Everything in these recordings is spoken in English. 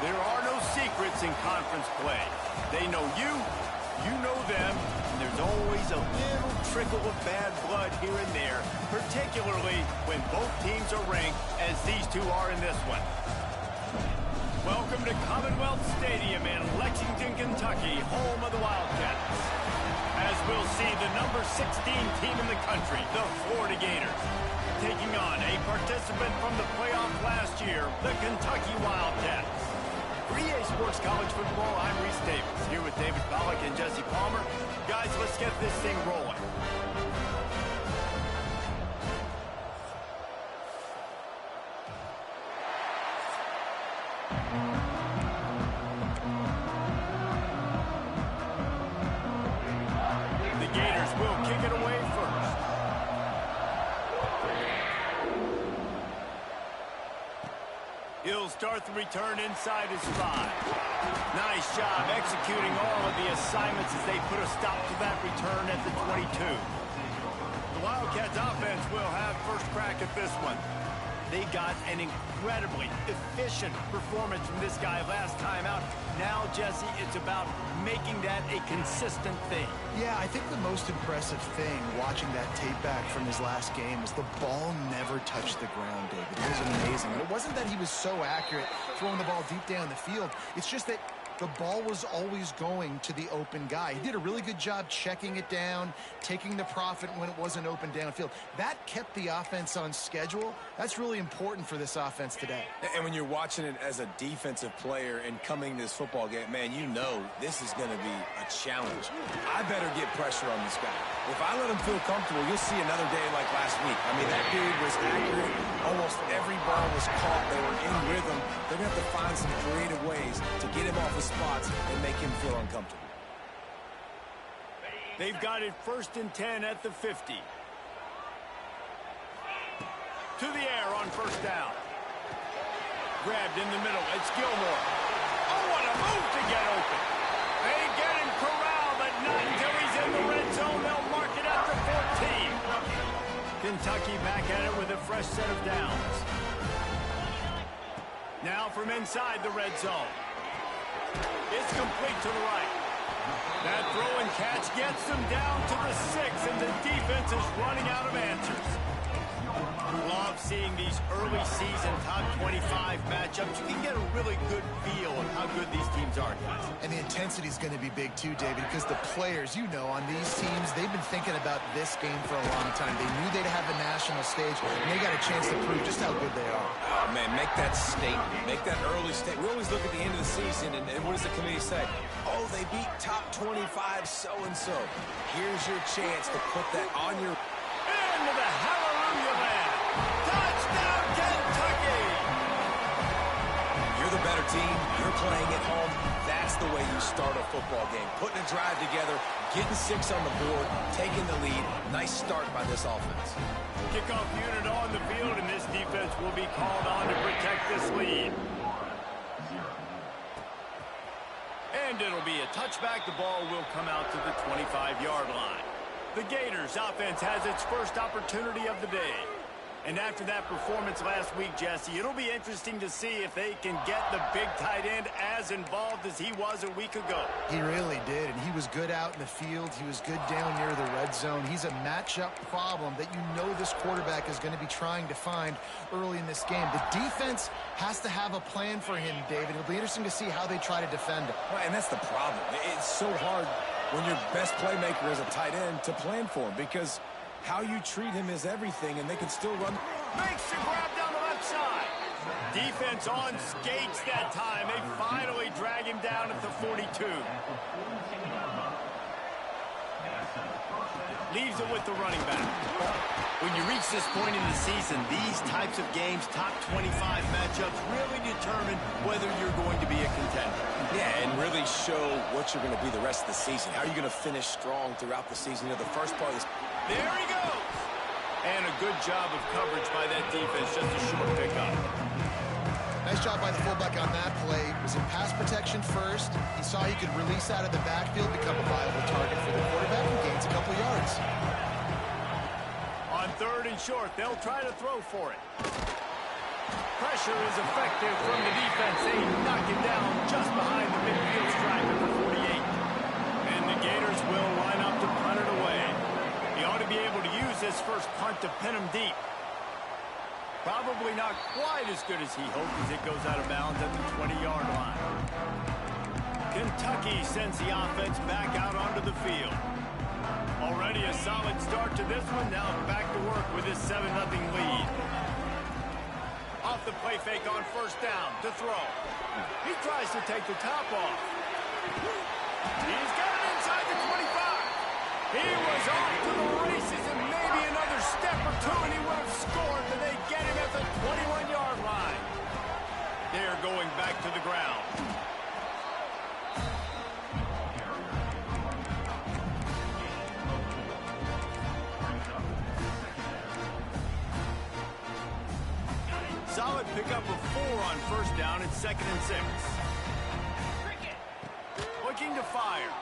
There are no secrets in conference play. They know you, you know them, and there's always a little trickle of bad blood here and there, particularly when both teams are ranked as these two are in this one. Welcome to Commonwealth Stadium in Lexington, Kentucky, home of the Wildcats. As we'll see the number 16 team in the country, the Florida Gators, taking on a participant from the playoff last year, the Kentucky Wildcats. For EA Sports College Football, I'm Reese Davis, here with David Pollack and Jesse Palmer. Guys, let's get this thing rolling. The Gators will kick it away first. He'll start the return inside his 5. Nice job executing all of the assignments as they put a stop to that return at the 22. The Wildcats offense will have first crack at this one. They got an incredibly efficient performance from this guy last time out. Now, Jesse, it's about making that a consistent thing. Yeah, I think the most impressive thing watching that tape back from his last game was the ball never touched the ground, David. It was amazing. And it wasn't that he was so accurate throwing the ball deep down the field. It's just that the ball was always going to the open guy. He did a really good job checking it down, taking the profit when it wasn't open downfield. That kept the offense on schedule. That's really important for this offense today. And when you're watching it as a defensive player and coming to this football game, man, you know this is going to be a challenge. I better get pressure on this guy. If I let him feel comfortable, you'll see another day like last week. I mean, that dude was accurate. Almost every ball was caught. They were in rhythm. They're going to have to find some creative ways to get him off his spots and make him feel uncomfortable. They've got it 1st and 10 at the 50. To the air on 1st down. Grabbed in the middle. It's Gilmore. Oh, what a move to get open. They get him corralled, but not until he's in the red zone. They'll mark it at the 14. Kentucky back at it with a fresh set of downs. Now from inside the red zone. It's complete to the right. That throw and catch gets them down to the 6, and the defense is running out of answers. Love seeing these early season top 25 matchups. You can get a really good feel of how good these teams are, guys. And the intensity is going to be big too, David, because the players, you know, on these teams, they've been thinking about this game for a long time. They knew they'd have a national stage, and they got a chance to prove just how good they are. Oh, man, make that statement. Make that early statement. We always look at the end of the season, and what does the committee say? Oh, they beat top 25 so-and-so. Here's your chance to put that on your... Into the hallelujah land. Touchdown, Kentucky! You're the better team. You're playing at home. That's the way you start a football game. Putting a drive together, getting 6 on the board, taking the lead. Nice start by this offense. Kickoff unit on the field, and this defense will be called on to protect this lead. And it'll be a touchback. The ball will come out to the 25-yard line. The Gators offense has its first opportunity of the day. And after that performance last week, Jesse, it'll be interesting to see if they can get the big tight end as involved as he was a week ago. He really did, and he was good out in the field. He was good down near the red zone. He's a matchup problem that you know this quarterback is going to be trying to find early in this game. The defense has to have a plan for him, David. It'll be interesting to see how they try to defend him. Well, and that's the problem. It's so hard when your best playmaker is a tight end to plan for him, because how you treat him is everything, and they can still run. Makes the grab down the left side. Defense on skates that time. They finally drag him down at the 42. Leaves it with the running back. When you reach this point in the season, these types of games, top 25 matchups, really determine whether you're going to be a contender. Yeah, and really show what you're going to be the rest of the season. How are you going to finish strong throughout the season? You know, the first part of this. There he goes. And a good job of coverage by that defense. Just a short pickup. Nice job by the fullback on that play. Was in pass protection first. He saw he could release out of the backfield, become a viable target for the quarterback, and gains a couple yards. On 3rd and short, they'll try to throw for it. Pressure pressure is effective from the defense. They knock it down just behind the midfield stripe at the 48. And the Gators will line up to punt it away. He ought to be able to use this first punt to pin him deep. Probably not quite as good as he hoped as it goes out of bounds at the 20-yard line. Kentucky sends the offense back out onto the field. Already a solid start to this one. Now back to work with his 7-0 lead. Off the play fake on first down to throw. He tries to take the top off. He's got it inside the 25. He was off to the races and maybe another step or two and he would have scored, but they get him at the 21-yard line. They're going back to the ground. Solid pickup of 4 on first down at 2nd and 6. Looking to fire.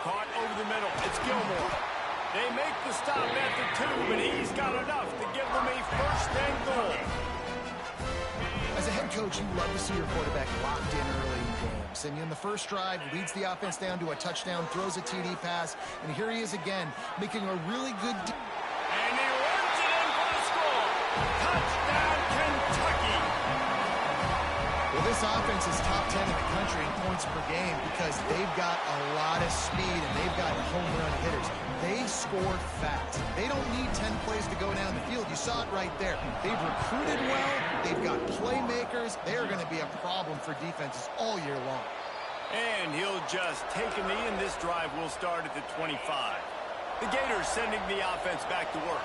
Caught over the middle. It's Gilmore. They make the stop after 2, but he's got enough to give them a first and goal. As a head coach, you love to see your quarterback locked in early in games. And in the first drive, leads the offense down to a touchdown, throws a TD pass, and here he is again, making a really good... And he runs it in for the score. Touchdown, Kentucky. Well, this offense is top 10 in the country in points per game because they've got a lot of speed and they've got home run hitters. They score fast. They don't need 10 plays to go down the field. You saw it right there. They've recruited well. They've got playmakers. They are going to be a problem for defenses all year long. And he'll just take a knee, and this drive will start at the 25. The Gators sending the offense back to work.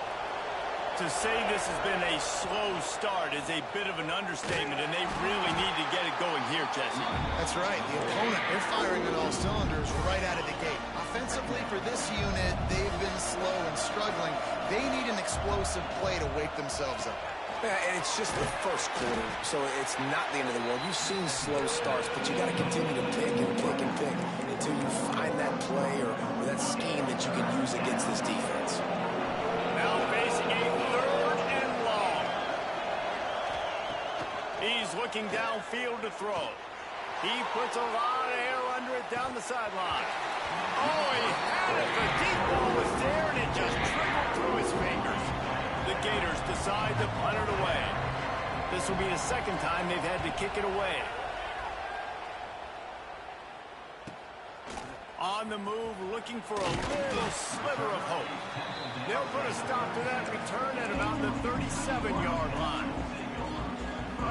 To say this has been a slow start is a bit of an understatement, and they really need to get it going here, Jesse. That's right. The opponent, they're firing on all cylinders right out of the gate. Offensively, for this unit, they've been slow and struggling. They need an explosive play to wake themselves up. Yeah, and it's just the first quarter, so it's not the end of the world. You've seen slow starts, but you got to continue to pick and pick and pick until you find that play or that scheme that you can use against this defense. Now facing a 3rd and long. He's looking downfield to throw. He puts a lot of air under it down the sideline. Oh, he had it. The deep ball was there, and it just trickled through his fingers. The Gators decide to punt it away. This will be the 2nd time they've had to kick it away. On the move, looking for a little sliver of hope. They'll put a stop to that return at about the 37-yard line.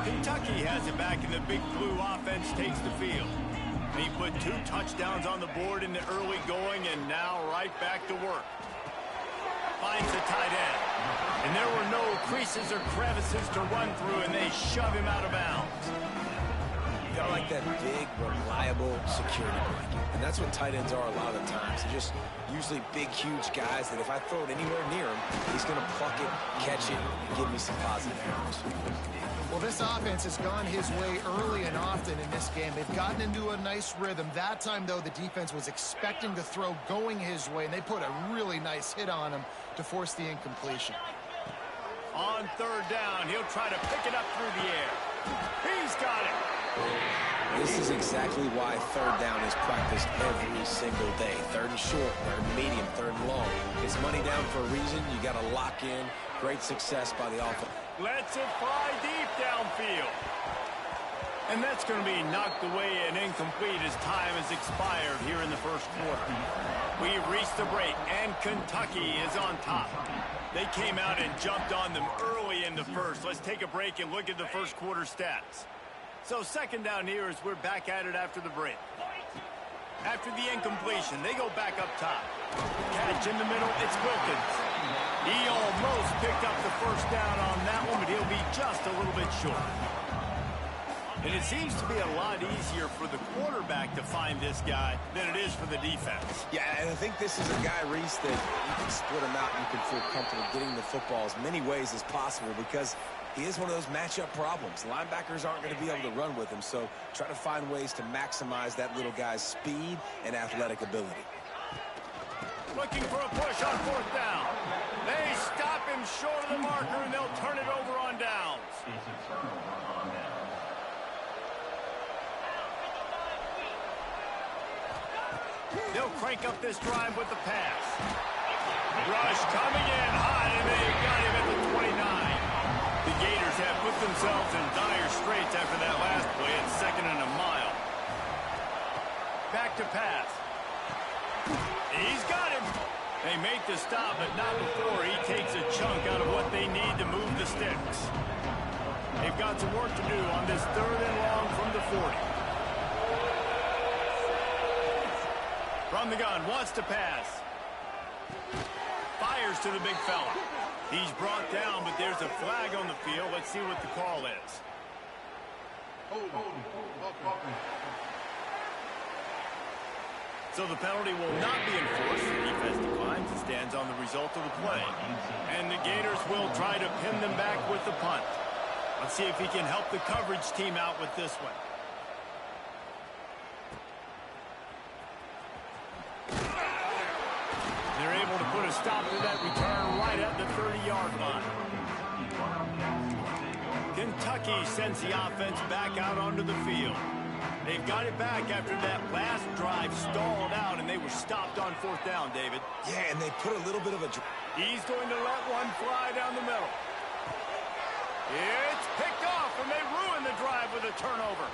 Kentucky has it back, and the Big Blue offense takes the field. He put 2 touchdowns on the board in the early going, and now right back to work. Finds the tight end. And there were no creases or crevices to run through, and they shove him out of bounds. You got like that big, reliable security blanket. And that's what tight ends are a lot of the times. They're just usually big, huge guys that if I throw it anywhere near him, he's going to pluck it, catch it, and give me some positive yards. Well, this offense has gone his way early and often in this game. They've gotten into a nice rhythm. That time, though, the defense was expecting the throw going his way, and they put a really nice hit on him to force the incompletion. On 3rd down, he'll try to pick it up through the air. He's got it. This is exactly why 3rd down is practiced every single day. 3rd and short, 3rd and medium, 3rd and long. It's money down for a reason. You got to lock in. Great success by the offense. Lets it fly deep downfield. And that's going to be knocked away and incomplete as time has expired here in the first quarter. We've reached the break, and Kentucky is on top. They came out and jumped on them early in the first. Let's take a break and look at the first quarter stats. So 2nd down here as we're back at it after the break. After the incompletion, they go back up top. Catch in the middle, it's Wilkins. He almost picked up the first down on that one, but he'll be just a little bit short. And it seems to be a lot easier for the quarterback to find this guy than it is for the defense. Yeah, and I think this is a guy, Reese, that you can split him out and you can feel comfortable getting the football as many ways as possible because he is one of those matchup problems. Linebackers aren't going to be able to run with him, so try to find ways to maximize that little guy's speed and athletic ability. Looking for a push on 4th down. They stop him short of the marker, and they'll turn it over on downs. They'll crank up this drive with the pass. Rush coming in hot, and they've got him at the 29. The Gators have put themselves in dire straits after that last play at 2nd and a mile. Back to pass. He's got him. They make the stop, but not before he takes a chunk out of what they need to move the sticks. They've got some work to do on this 3rd and long from the 40. From the gun, wants to pass. Fires to the big fella. He's brought down, but there's a flag on the field. Let's see what the call is. So the penalty will not be enforced. The defense declines and stands on the result of the play. And the Gators will try to pin them back with the punt. Let's see if he can help the coverage team out with this one. They're able to put a stop to that return right at the 30-yard line. Kentucky sends the offense back out onto the field. They've got it back after that last drive stalled out, and they were stopped on 4th down, David. Yeah, and they put a little bit of a... He's going to let one fly down the middle. It's picked off, and they ruin the drive with a turnover.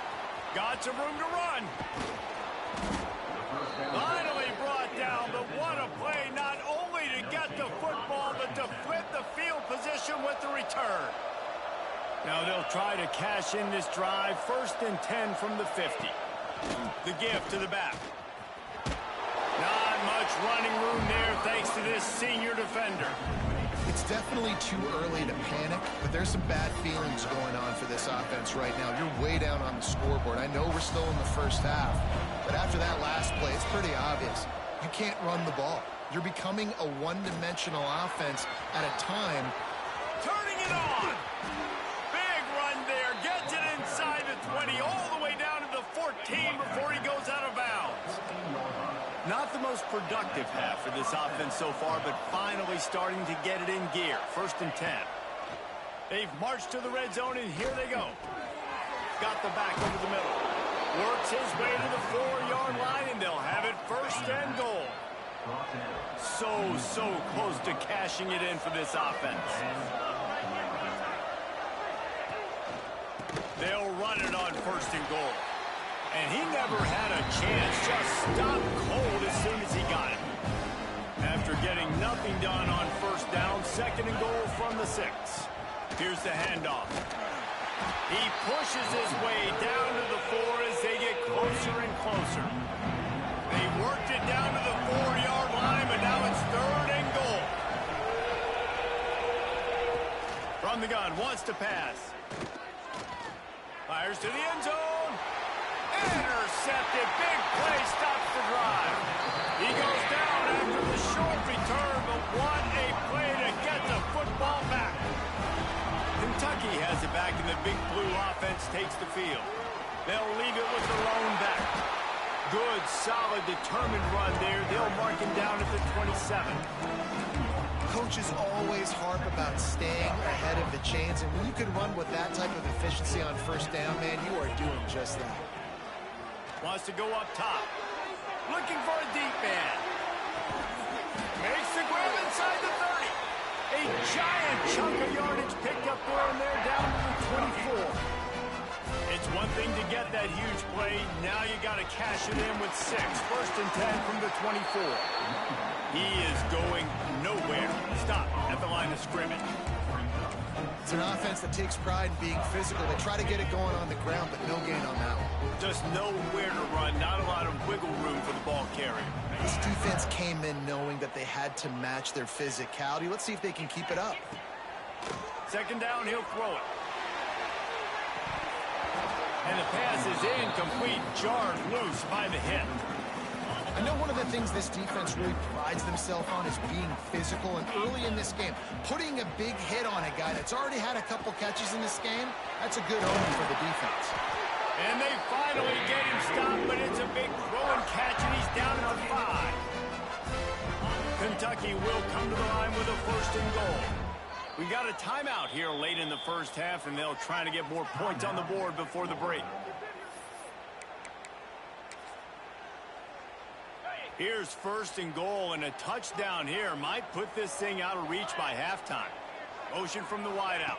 Got some room to run. Finally brought down, but what a play, not only to get the football, but to flip the field position with the return. Now they'll try to cash in this drive. 1st and 10 from the 50. The give to the back. Not much running room there thanks to this senior defender. It's definitely too early to panic, but there's some bad feelings going on for this offense right now. You're way down on the scoreboard. I know we're still in the first half, but after that last play, it's pretty obvious. You can't run the ball. You're becoming a one-dimensional offense at a time. Turning it on. Big run there. Gets it inside the 20, all the way down to the 14 before he goes out of bounds. Not the most productive half for this offense so far, but finally starting to get it in gear. 1st and 10. They've marched to the red zone, and here they go. Got the back over the middle. Works his way to the 4-yard line, and they'll have it 1st and goal. So close to cashing it in for this offense. They'll run it on 1st and goal. And he never had a chance, just stopped cold as soon as he got it. After getting nothing done on 1st down, 2nd and goal from the 6. Here's the handoff. He pushes his way down to the 4 as they get closer and closer. They worked it down to the 4-yard line, but now it's 3rd and goal. From the gun, wants to pass. Fires to the end zone. Intercepted. Big play, stops the drive. He goes down after the short return, but what a play to get the football back. Kentucky has it back, and the big blue offense takes the field. They'll leave it with the lone back. Good, solid, determined run there. They'll mark him down at the 27. Coaches always harp about staying ahead of the chains, and when you can run with that type of efficiency on 1st down, man, you are doing just that. Wants to go up top. Looking for a deep man. Makes the grab inside the 30. A giant chunk of yardage picked up there, and they're down to the 24. It's one thing to get that huge play. Now you got to cash it in with 6. 1st and 10 from the 24. He is going nowhere. Stop at the line of scrimmage. It's an offense that takes pride in being physical. They try to get it going on the ground, but no gain on that one. Just nowhere to run. Not a lot of wiggle room for the ball carrier. This defense came in knowing that they had to match their physicality. Let's see if they can keep it up. 2nd down, he'll throw it. And the pass is incomplete, jarred loose by the hit. I know one of the things this defense really prides themselves on is being physical, and early in this game, putting a big hit on a guy that's already had a couple catches in this game, that's a good omen for the defense. And they finally get him stopped, but it's a big throw and catch, and he's down at the 5. Kentucky will come to the line with a 1st and goal. We got a timeout here late in the 1st half, and they'll try to get more points on the board before the break. Here's 1st and goal, and a touchdown here might put this thing out of reach by halftime. Motion from the wideout.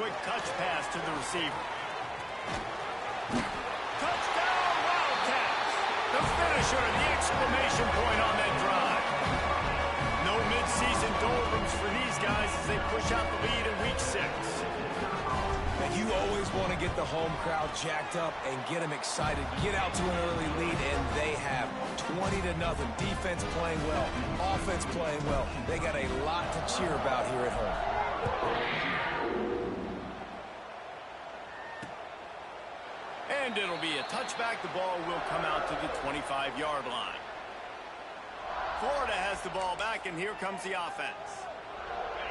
Quick touch pass to the receiver. Touchdown, Wildcats! The finisher, the exclamation point on that drive. No midseason doldrums for these guys as they push out the lead in Week 6. And you always want to get the home crowd jacked up and get them excited. Get out to an early lead, and they have 20-0. Defense playing well, offense playing well. They got a lot to cheer about here at home. And it'll be a touchback. The ball will come out to the 25-yard line. Florida has the ball back, and here comes the offense.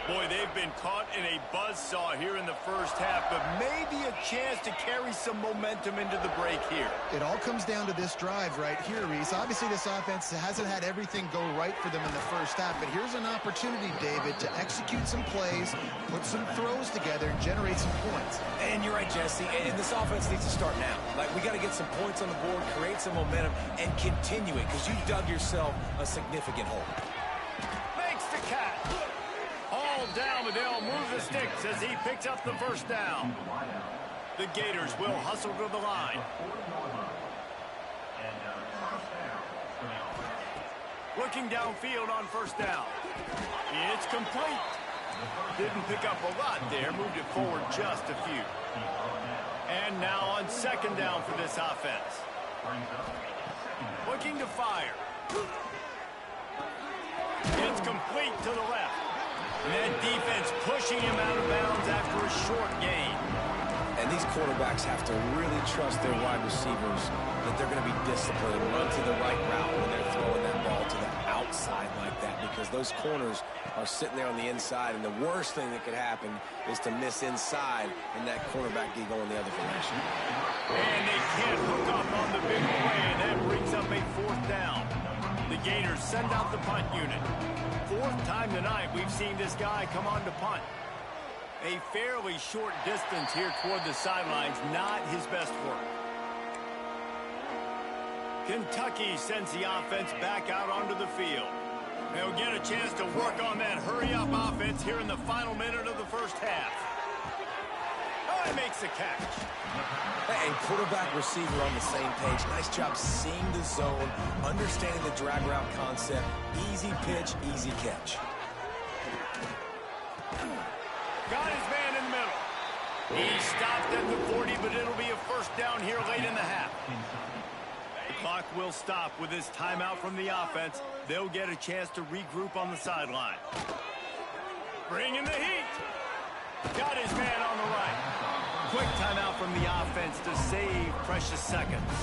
Boy, they've been caught in a buzzsaw here in the first half, but maybe a chance to carry some momentum into the break here. It all comes down to this drive right here, Reese. Obviously, this offense hasn't had everything go right for them in the first half, but here's an opportunity, David, to execute some plays, put some throws together, and generate some points. And you're right, Jesse, and this offense needs to start now. Like, we got to get some points on the board, create some momentum, and continue it, because you dug yourself a significant hole. Makes the catch. Hauled down, but they'll move the sticks as he picks up the first down. The Gators will hustle to the line. Looking downfield on first down. It's complete. Didn't pick up a lot there. Moved it forward just a few. And now on 2nd down for this offense. Looking to fire. It's complete to the left. And that defense pushing him out of bounds after a short gain. And these quarterbacks have to really trust their wide receivers that they're going to be disciplined and run to the right route when they're throwing that ball to the outside like that, because those corners are sitting there on the inside, and the worst thing that could happen is to miss inside and that quarterback get going the other direction. And they can't hook up on the big play, and that brings up a 4th down. The Gators send out the punt unit. 4th time tonight we've seen this guy come on to punt. A fairly short distance here toward the sidelines, not his best work. Kentucky sends the offense back out onto the field. They'll get a chance to work on that hurry-up offense here in the final minute of the first half. Oh, he makes the catch. And quarterback receiver on the same page. Nice job seeing the zone, understanding the drag route concept. Easy pitch, easy catch. Got his man in the middle. He stopped at the 40, but it'll be a 1st down here late in the half. The clock will stop with this timeout from the offense. They'll get a chance to regroup on the sideline. Bringing the heat. Got his man on the right. Quick timeout from the offense to save precious seconds.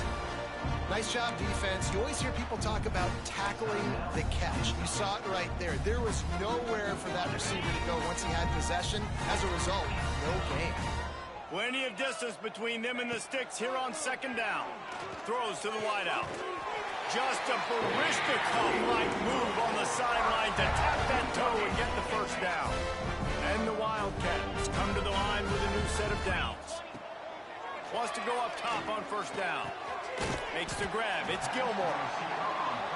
Nice job, defense. You always hear people talk about tackling the catch. You saw it right there. There was nowhere for that receiver to go once he had possession. As a result, no gain. Plenty of distance between them and the sticks here on 2nd down. Throws to the wideout. Just a Baryshnikov-like move on the sideline to tap that toe and get the 1st down. And the Wildcats come to the line with a new set of downs. Wants to go up top on 1st down. Makes the grab. It's Gilmore.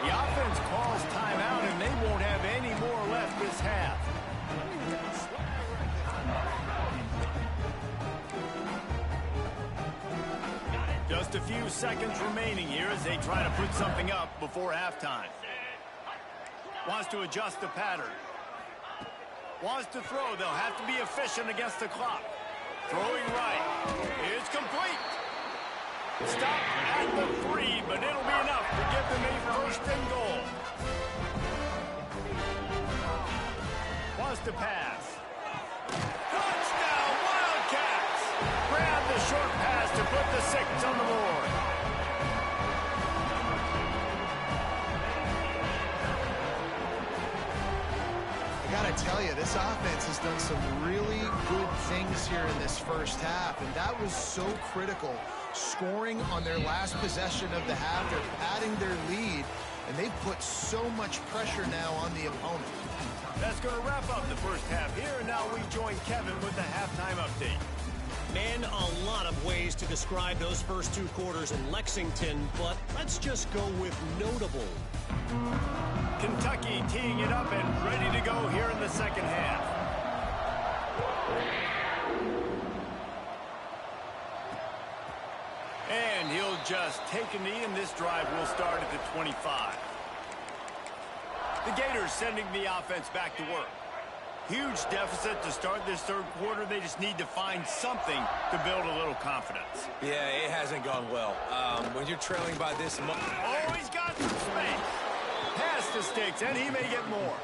The offense calls timeout, and they won't have any more left this half. Just a few seconds remaining here as they try to put something up before halftime. Wants to adjust the pattern. Wants to throw. They'll have to be efficient against the clock. Throwing right. It's complete. Stop at the 3, but it'll be enough to give them a 1st and goal. Wants to pass. Touchdown, Wildcats! Grab the short pass to put the 6 on the board. Gotta tell you, this offense has done some really good things here in this first half, and that was so critical. Scoring on their last possession of the half, they're padding their lead, and they've put so much pressure now on the opponent. That's going to wrap up the first half here, and now we join Kevin with the halftime update. Man, a lot of ways to describe those first two quarters in Lexington, but let's just go with notable. Kentucky teeing it up and ready to go here in the second half. And he'll just take a knee, and this drive will start at the 25. The Gators sending the offense back to work. Huge deficit to start this third quarter. They just need to find something to build a little confidence. Yeah, it hasn't gone well. When you're trailing by this much... Oh, he's got some space. Pass to Sticks, and he may get more.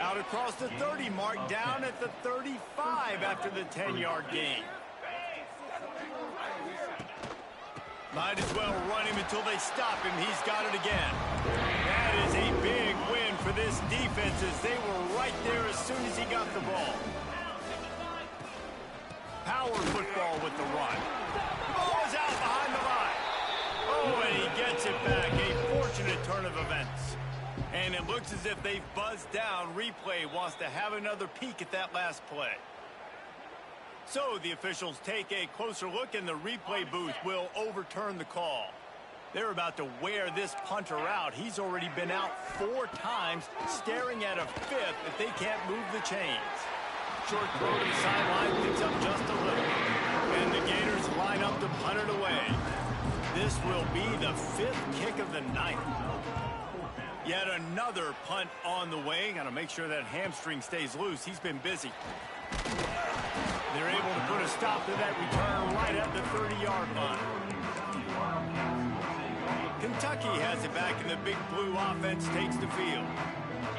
Out across the 30 mark, down at the 35 after the 10-yard gain. Might as well run him until they stop him. He's got it again. That is a big win for this defense as they were right there as soon as he got the ball. Power football with the run. Ball is out behind the line. Oh, and he gets it back. A fortunate turn of events. And it looks as if they've buzzed down. Replay wants to have another peek at that last play. So the officials take a closer look, and the replay booth will overturn the call. They're about to wear this punter out. He's already been out 4 times, staring at a 5th if they can't move the chains. Short throw to the sideline, picks up just a little. And the Gators line up to punt it away. This will be the 5th kick of the night. Yet another punt on the way. Got to make sure that hamstring stays loose. He's been busy. They're able to put a stop to that return right at the 30-yard line. Kentucky has it back, and the Big Blue offense takes the field.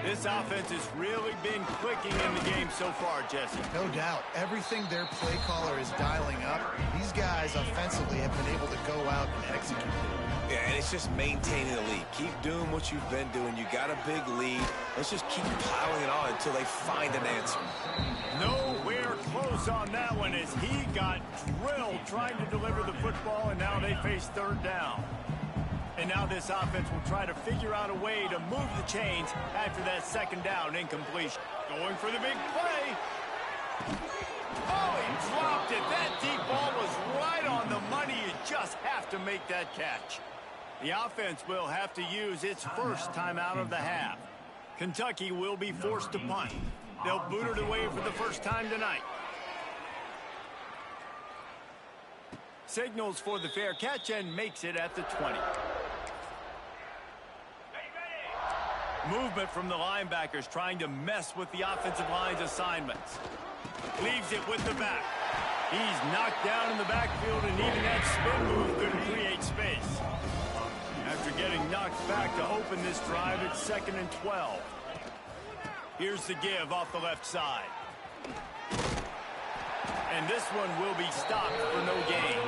This offense has really been clicking in the game so far, Jesse. No doubt. Everything their play caller is dialing up, these guys offensively have been able to go out and execute. Yeah, and it's just maintaining the lead. Keep doing what you've been doing. You got a big lead. Let's just keep piling it on until they find an answer. Nowhere close on that one as he got drilled trying to deliver the football, and now they face third down. And now this offense will try to figure out a way to move the chains after that second down incompletion. Going for the big play. Oh, he dropped it. That deep ball was right on the money. You just have to make that catch. The offense will have to use its first timeout of the half. Kentucky will be forced to punt. They'll boot it away for the first time tonight. Signals for the fair catch and makes it at the 20. Movement from the linebackers trying to mess with the offensive line's assignments. Leaves it with the back. He's knocked down in the backfield, and even that spin move couldn't create space. After getting knocked back to open this drive, it's 2nd and 12. Here's the give off the left side. And this one will be stopped for no gain.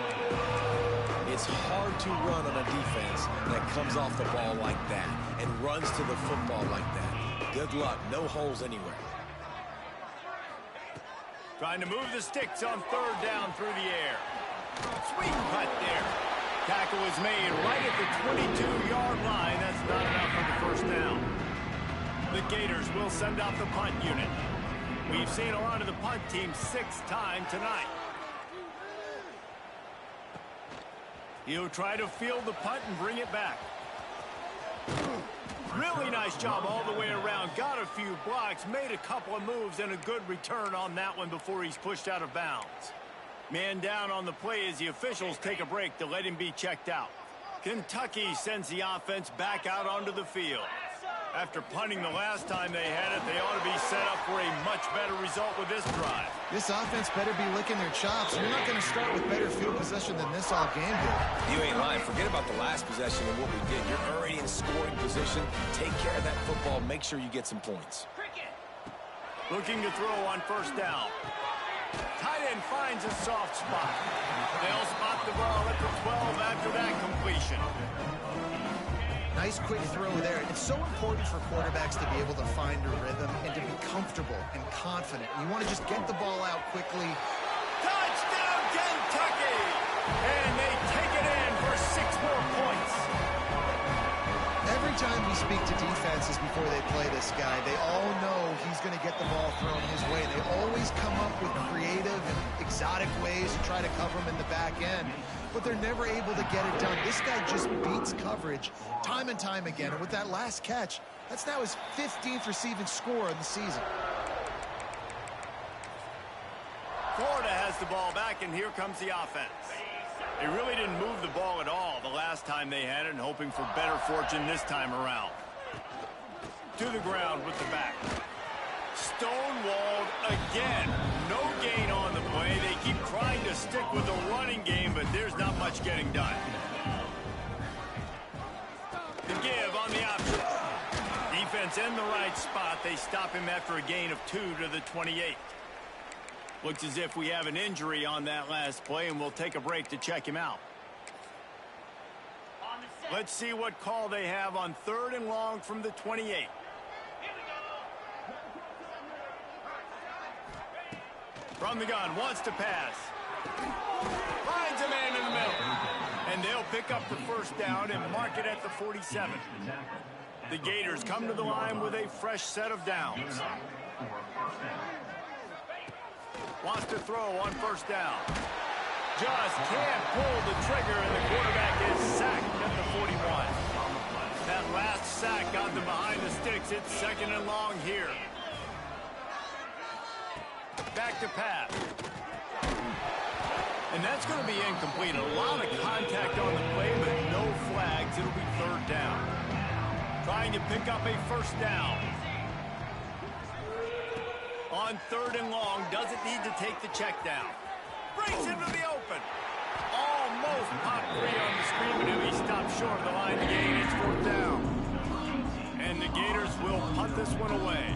It's hard to run on a defense that comes off the ball like that and runs to the football like that. Good luck. No holes anywhere. Trying to move the sticks on third down through the air. Sweet cut there. Tackle is made right at the 22-yard line. That's not enough for the first down. The Gators will send out the punt unit. We've seen a lot of the punt team 6th time tonight. He'll try to field the punt and bring it back. Really nice job all the way around. Got a few blocks, made a couple of moves, and a good return on that one before he's pushed out of bounds. Man down on the play as the officials take a break to let him be checked out. Kentucky sends the offense back out onto the field. After punting the last time they had it, they ought to be set up for a much better result with this drive. This offense better be licking their chops. You're not going to start with better field possession than this all game did. You ain't lying. Forget about the last possession and what we did. You're already in scoring position. Take care of that football. Make sure you get some points. Looking to throw on first down. Tight end finds a soft spot. They'll spot the ball at the 12 after that completion. Nice quick throw there. It's so important for quarterbacks to be able to find a rhythm and to be comfortable and confident. You want to just get the ball out quickly. Touchdown, Kentucky! And they take it in for 6 more points. Every Every time we speak to defenses before they play this guy, they all know he's going to get the ball thrown his way. They always come up with creative and exotic ways to try to cover him in the back end, but they're never able to get it done. This guy just beats coverage time and time again, and with that last catch, that's now his 15th receiving score in the season. Florida has the ball back, and here comes the offense. They really didn't move the ball at all the last time they had it, and hoping for better fortune this time around. To the ground with the back. Stonewalled again. No gain on the play. They keep trying to stick with the running game, but there's not much getting done. The give on the option. Defense in the right spot. They stop him after a gain of 2 to the 28. Looks as if we have an injury on that last play, and we'll take a break to check him out. Let's see what call they have on 3rd and long from the 28. From the gun, wants to pass. Finds a man in the middle. And they'll pick up the first down and mark it at the 47. The Gators come to the line with a fresh set of downs. Wants to throw on 1st down. Just can't pull the trigger, and the quarterback is sacked at the 41. That last sack got them behind the sticks. It's 2nd and long here. Back to pass. And that's going to be incomplete. A lot of contact on the play, but no flags. It'll be 3rd down. Trying to pick up a 1st down. On 3rd and long, doesn't need to take the check down. Breaks into the open. Almost popped free on the screen, but he stopped short of the line to gain. It's 4th down. And the Gators will punt this one away.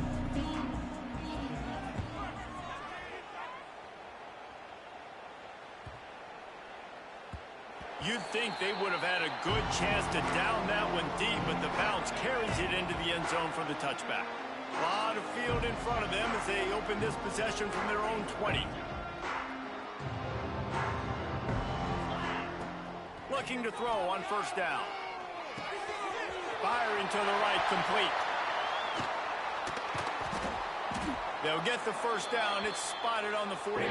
You'd think they would have had a good chance to down that one deep, but the bounce carries it into the end zone for the touchback. A lot of field in front of them as they open this possession from their own 20. Looking to throw on 1st down. Firing to the right, complete. They'll get the 1st down. It's spotted on the 49.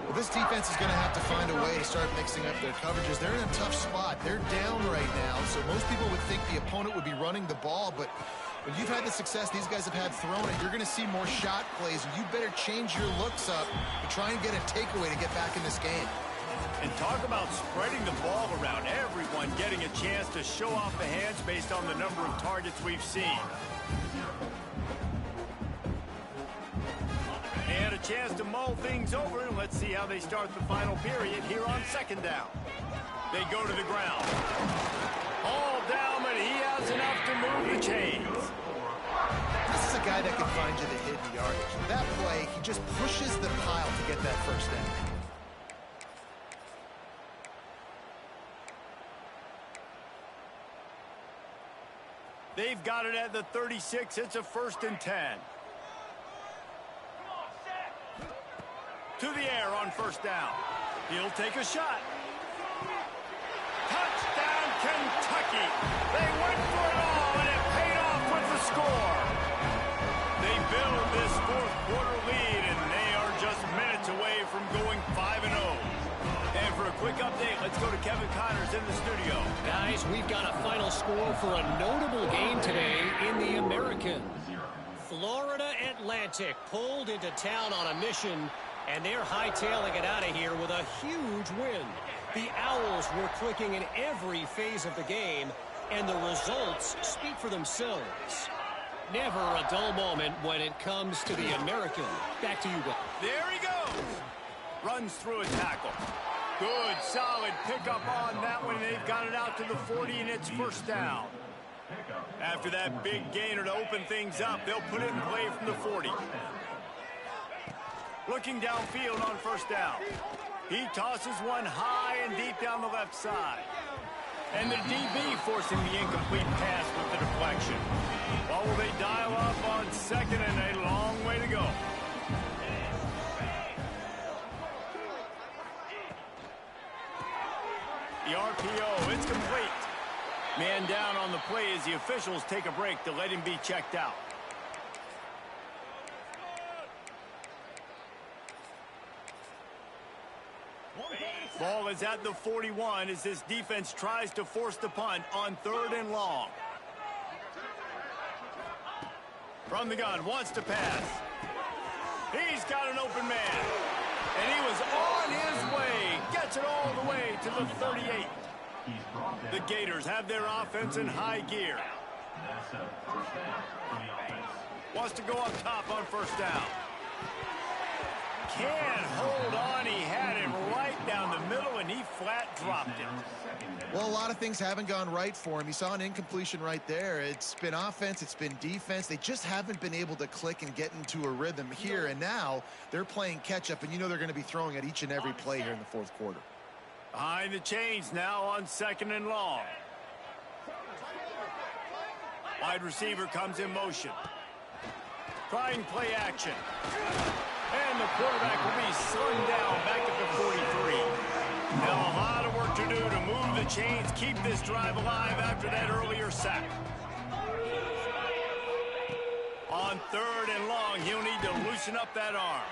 Well, this defense is going to have to find a way to start mixing up their coverages. They're in a tough spot. They're down right now, so most people would think the opponent would be running the ball, but when you've had the success these guys have had throwing it, you're going to see more shot plays, and you better change your looks up to try and get a takeaway to get back in this game. And talk about spreading the ball around. Everyone getting a chance to show off the hands based on the number of targets we've seen. And a chance to mull things over, and let's see how they start the final period here on 2nd down. They go to the ground. All down, but he has enough to move the chains. This is a guy that can find you the hidden yardage. That play, he just pushes the pile to get that 1st down. They've got it at the 36. It's a 1st and 10. To the air on 1st down. He'll take a shot. Touchdown, Kentucky. They went for it all, and it paid off with the score. They build this 4th quarter lead, and they are just minutes away from going 5-0. And for a quick update, let's go to Kevin Connors in the studio. Guys, we've got a final score for a notable game today in the American. Florida Atlantic pulled into town on a mission, and they're hightailing it out of here with a huge win. The Owls were clicking in every phase of the game, and the results speak for themselves. Never a dull moment when it comes to the American. Back to you, guys. There he goes. Runs through a tackle. Good, solid pickup on that one. They've got it out to the 40, and it's 1st down. After that big gainer to open things up, they'll put it in play from the 40. Looking downfield on 1st down. He tosses one high and deep down the left side. And the DB forcing the incomplete pass with the deflection. What will they dial up on 2nd, and a long way to go? The RPO, it's complete. Man down on the play as the officials take a break to let him be checked out. Ball is at the 41 as this defense tries to force the punt on 3rd and long. From the gun, wants to pass. He's got an open man. And he was on his way. Gets it all the way to the 38. The Gators have their offense in high gear. Wants to go up top on 1st down. Can't hold on. He had it right down the middle, and he flat dropped it. Well, a lot of things haven't gone right for him. You saw an incompletion right there. It's been offense, it's been defense. They just haven't been able to click and get into a rhythm here, and now they're playing catch-up, and you know they're going to be throwing at each and every play here in the 4th quarter. Behind the chains now on 2nd and long. Wide receiver comes in motion. Trying play action. And the quarterback will be slung down back at the 43. Now a lot of work to do to move the chains, keep this drive alive after that earlier sack. On 3rd and long, he'll need to loosen up that arm.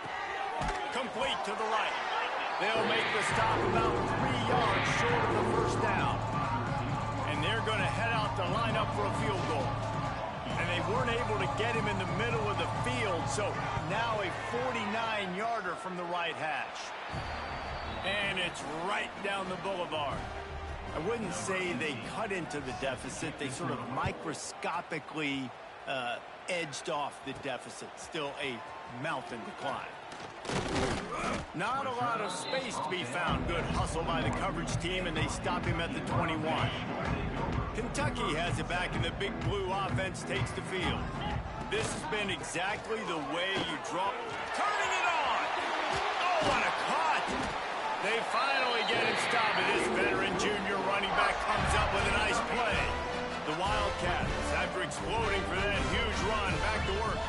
Complete to the right. They'll make the stop about 3 yards short of the 1st down. And they're going to head out to line up for a field goal. And they weren't able to get him in the middle of the field, so now a 49-yarder from the right hash. And it's right down the boulevard. I wouldn't say they cut into the deficit. They sort of microscopically edged off the deficit. Still a mountain to climb. Not a lot of space to be found. Good hustle by the coverage team, and they stop him at the 21. Kentucky has it back, and the Big Blue offense takes the field. This has been exactly the way you draw. Turning it on! Oh, what a cut! They finally get him stopped, and this veteran junior running back comes up with a nice play. The Wildcats, after exploding for that huge run, back to work.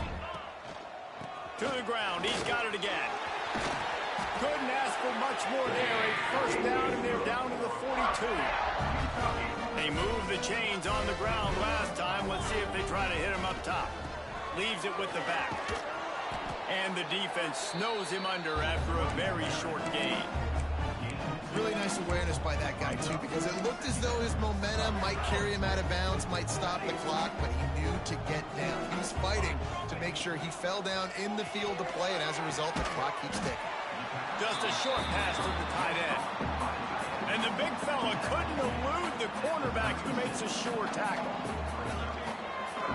To the ground, he's got it again. Couldn't ask for much more there. A 1st down, and they're down to the 42. They moved the chains on the ground last time. Let's see if they try to hit him up top. Leaves it with the back. And the defense snows him under after a very short gain. Really nice awareness by that guy, too, because it looked as though his momentum might carry him out of bounds, might stop the clock, but he knew to get down. He was fighting to make sure he fell down in the field to play, and as a result, the clock keeps ticking. Just a short pass to the tight end. And the big fella couldn't elude the cornerback who makes a sure tackle.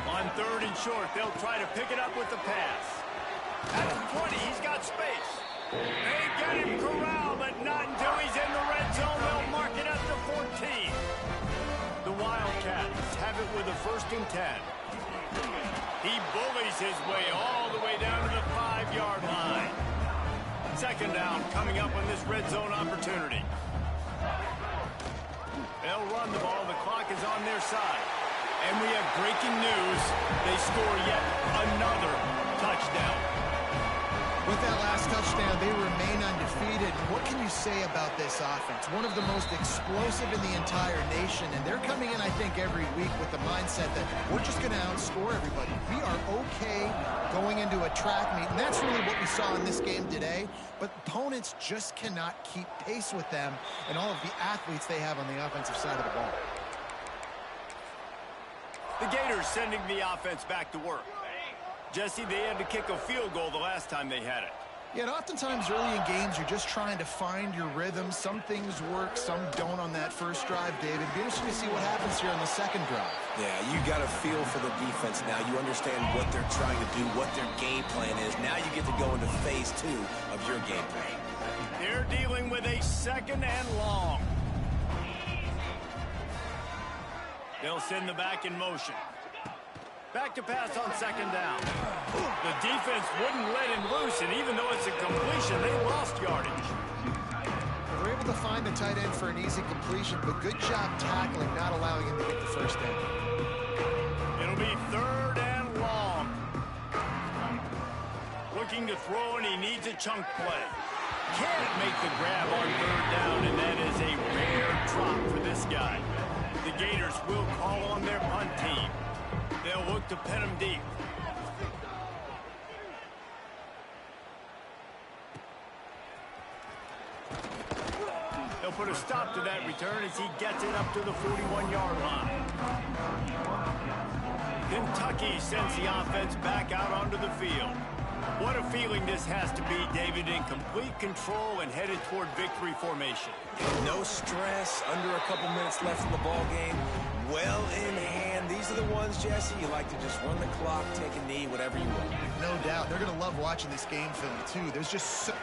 On 3rd and short, they'll try to pick it up with the pass. At the 20, he's got space. They get him corralled, but not until he's in the red zone. They'll mark it at the 14. The Wildcats have it with a 1st and 10. He bullies his way all the way down to the 5-yard line. 2nd down coming up on this red zone opportunity. They'll run the ball. The clock is on their side. And we have breaking news. They score yet another touchdown. With that last touchdown, they remain undefeated. What can you say about this offense? One of the most explosive in the entire nation, and they're coming in, I think, every week with the mindset that we're just going to outscore everybody. We are okay going into a track meet, and that's really what we saw in this game today, but opponents just cannot keep pace with them and all of the athletes they have on the offensive side of the ball. The Gators sending the offense back to work. Jesse, they had to kick a field goal the last time they had it. Yeah, and oftentimes early in games, you're just trying to find your rhythm. Some things work, some don't on that first drive, David. It'd be interesting to see what happens here on the 2nd drive. Yeah, you got a feel for the defense now. You understand what they're trying to do, what their game plan is. Now you get to go into phase 2 of your game plan. They're dealing with a 2nd and long. They'll send the back in motion. Back to pass on 2nd down. The defense wouldn't let him loose, and even though it's a completion, they lost yardage. They're able to find the tight end for an easy completion, but good job tackling, not allowing him to get the 1st down. It'll be 3rd and long. Looking to throw, and he needs a chunk play. Can't make the grab on 3rd down, and that is a rare drop for this guy. The Gators will call on their punt team. They'll look to pin them deep. They'll put a stop to that return as he gets it up to the 41-yard line. Kentucky sends the offense back out onto the field. What a feeling this has to be, David, in complete control and headed toward victory formation. No stress, under a couple minutes left in the ball game. Well in hand. These are the ones, Jesse, you like to just run the clock, take a knee, whatever you want. No doubt. They're going to love watching this game film, too. There's just so...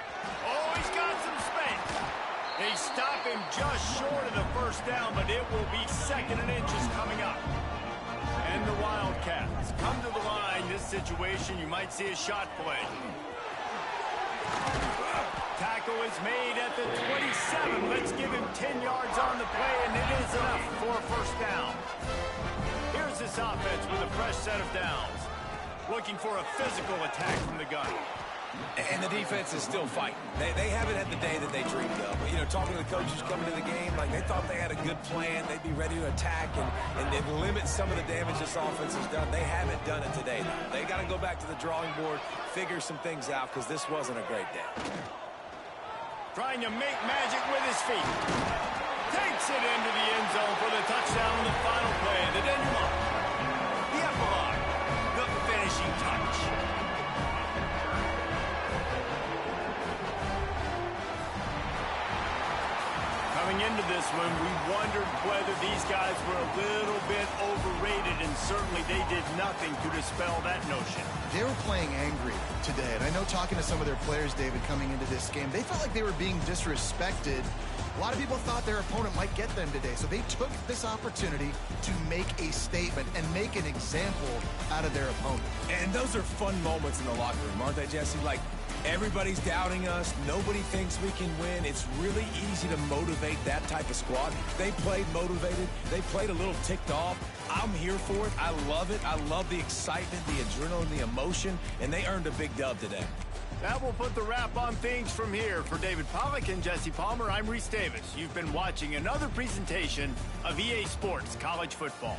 Oh, he's got some space. They stop him just short of the first down, but it will be 2nd and inches coming up. And the Wildcats come to the line. This situation, you might see a shot play. Tackle is made at the 27. Let's give him 10 yards on the play, and it is enough for a first down. Here's this offense with a fresh set of downs. Looking for a physical attack from the gun. And the defense is still fighting. They haven't had the day that they dreamed of. But, you know, talking to the coaches coming to the game, like they thought they had a good plan. They'd be ready to attack and limit some of the damage this offense has done. They haven't done it today. They got to go back to the drawing board, figure some things out, because this wasn't a great day. Trying to make magic with his feet. Takes it into the end zone for the touchdown on the final play. The denouement. The epilogue. The finishing touch. Coming into this one, we wondered whether these guys were a little bit overrated, and certainly they did nothing to dispel that notion. They were playing angry today, and I know talking to some of their players, David, coming into this game, they felt like they were being disrespected. A lot of people thought their opponent might get them today, so they took this opportunity to make a statement and make an example out of their opponent. And those are fun moments in the locker room, aren't they, Jesse? Like, everybody's doubting us. Nobody thinks we can win. It's really easy to motivate that type of squad. They played motivated. They played a little ticked off. I'm here for it. I love it. I love the excitement, the adrenaline, the emotion, and they earned a big dub today. That will put the wrap on things from here. For David Pollack and Jesse Palmer, I'm Reese Davis. You've been watching another presentation of EA Sports College Football.